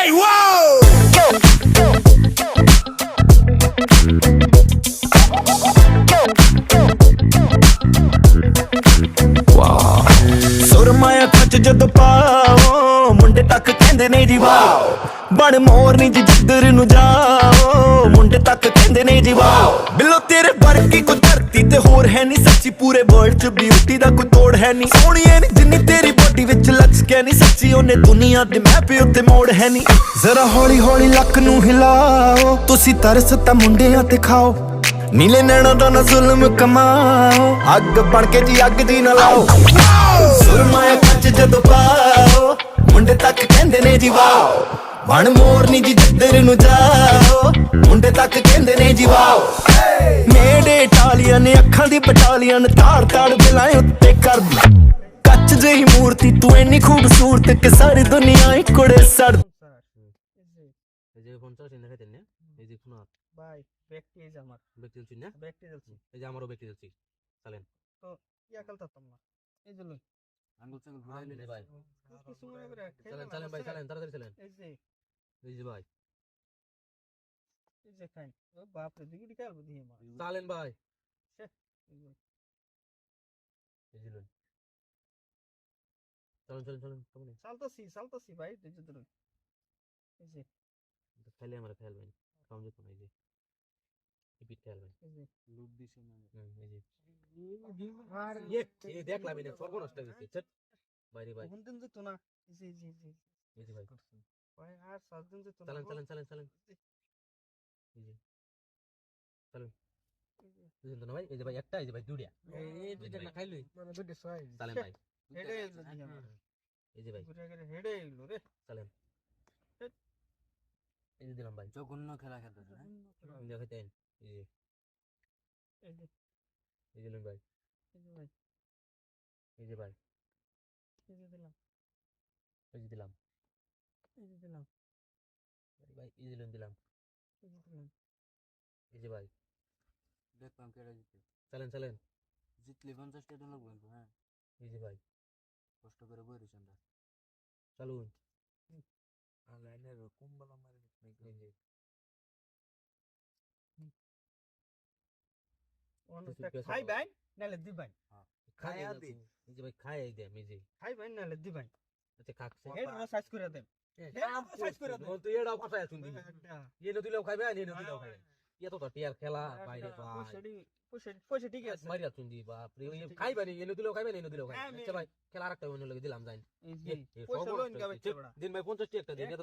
Hey, whoa! ਸੁਰਮਾਇਆ ਖੱਚ ਜਦੋਂ ਪਾਓ ਮੁੰਡੇ ਤੱਕ ਕਹਿੰਦੇ ਨੇ ਜੀ ਵਾਓ ਬਣ ਮੋਰਨੀ ਜੀ ਜਿੱਧਰ ਨੂੰ ਜਾਓ ਮੁੰਡੇ ਤੱਕ ਕਹਿੰਦੇ ਨੇ ਜੀ ਵਾਓ ਬਿੱਲੋ ਤੇਰੇ ਵਰਗੀ ਕੋਈ ਧਰਤੀ ਤੇ ਹੋਰ ਹੈ ਨਹੀਂ ਸੱਚੀ ਪੂਰੇ ਵਰਲਡ 'ਚ ਬਿਊਟੀ ਦਾ ਕੋਈ ਤੋੜ ਹੈ ਨਹੀਂ ਸੋਹਣੀਏ ਨੀ ਜਿੰਨੀ ਤੇਰੀ ਬੋਡੀ ਵਿੱਚ ਲਕਸ ਕੇ ਨਹੀਂ ਸੱਚੀ ਉਹਨੇ ਦੁਨੀਆ ਦੇ ਮੈਪ ਉੱਤੇ ਮੋੜ ਹੈ ਨਹੀਂ ਜ਼ਰਾ ਹੌਲੀ ਹੌਲੀ ਲੱਕ ਨੂੰ ਹਿਲਾਓ ਤੁਸੀਂ ਤਰਸ ਤਾਂ ਮੁੰਡਿਆਂ ਤੇ ਖਾਓ ਨੀਲੇ ਨੈਣਾਂ ਦਾ ਨਾ ਜ਼ੁਲਮ ਕਮਾਓ ਅੱਗ ਬਣ ਕੇ ਜੀ ਅੱਗ ਦੀ ਨਾ ਲਾਓ ਸੁਰਮਾਇਆ ਕੱਚ ਜਦੋਂ ਪਾਓ ਮੁੰਡੇ ਤੱਕ ਕਹਿੰਦੇ ਨੇ ਜੀ ਵਾਓ ਬਣ ਮੋਰਨੀ ਜੀ ਜਿੱਧਰ ਨੂੰ ਜਾਓ ਮੁੰਡੇ ਤੱਕ ਕਹਿੰਦੇ ਨੇ ਜੀ ਵਾਓ ਮੇਡੇ ਇਟਾਲੀਅਨ ਅੱਖਾਂ ਦੀ ਬਟਾਲੀਅਨ ਤਾੜ ਤਾੜ ਬਿਲਾਏ ਉੱਤੇ ਕਰਦੀ ਕੱਚ ਜਿਹੀ ਮੂਰਤੀ ਤੂੰ ਇੰਨੀ ਖੂਬਸੂਰਤ ਕਿ ਸਾਰੀ ਦੁਨੀਆ ਹੀ ਕੋੜੇ ਸੜ এই যে 50 দেখাইতেন না এই যে শোনা ভাই ব্যক্তি এই যে আমার ব্যক্তি চলছি না ব্যক্তি যাচ্ছি এই যে আমারও ব্যক্তি চলছি চলেন তো ইয়া খেলতাম না এই যে লই আঙ্গুল চাঙ্গুল ঘুরাই নিলে ভাই কিছু মনে করে চলেন চলেন ভাই চলেন তাড়াতাড়ি চলেন এই যে ভাই এই যে খাই ও বাপ রে দিগুড়ি খেলবো দিয়ে আমার চলেন ভাই এই যে এই যে লন চলেন চলেন চলেন কেমন চালতাছি ভাই এই যে ধরুন এই যে খেলে আমরা খেলবেন কাম যেত না এই যে রিপিট খেলবেন এই যে লুট দিছে না এই যে আর এই দেখলাম এটা সর্বনষ্ট হয়েছে চট বাইরে ভাই কোন দিন যেত না এই যে ভাই ভাই আর 7 দিন যেত না চলেন চলেন চলেন চলেন এই যে চলেন বুঝলেন তো না ভাই এই যে ভাই একটা এই যে ভাই দুইটা এই দুইটা না খাইলই মানে দুটো ছয় চলেন ভাই হেডে এলো দিয়ে আমার এই যে ভাই ঘুরে ঘুরে হেডে এলো রে চলেন এই যে দিলাম ভাই জঘন্য খেলা খেলতেছে না দেখাইতেন এই যে এই যে এই যে লন ভাই এই যে ভাই এই যে ভাই এই যে দিলাম এই যে দিলাম এই যে দিলাম ভাই এই যে লন দিলাম এই যে দিলাম এই যে ভাই দেখলাম কেডা জিতে চলেন চলেন জিতলে 50 টাকা লাগবে কিন্তু হ্যাঁ এই যে ভাই কষ্ট করে বই রয়েছে আমরা চলুন লাইনের কুম্বলা মারি এই যে খাই ভাই নালে দি ভাই খায়া দে এই যে ভাই খায় দেন এই যে খাই ভাই নালে দি ভাই আচ্ছা খাকছে হেড সাইজ করে দেন সাইজ করে দেন তুই এটাও ফাটায় শুনবি এ নদিলেও খাইবে আর এ নদিলেও খাইবে এত তো টিয়ার খেলা বাইরে ভাই পয়সা ঠিক আছে মারিয়া শুনদি বাপ রে ওই খাইবে নি এ নদিলেও খাইবে না এ নদিলেও খাইবে আচ্ছা ভাই খেলা আরেকটা অন্য লাগে দিলাম যাই পয়সা লোন কা বেচে বড়া দিন ভাই 50 টাকা দিন এত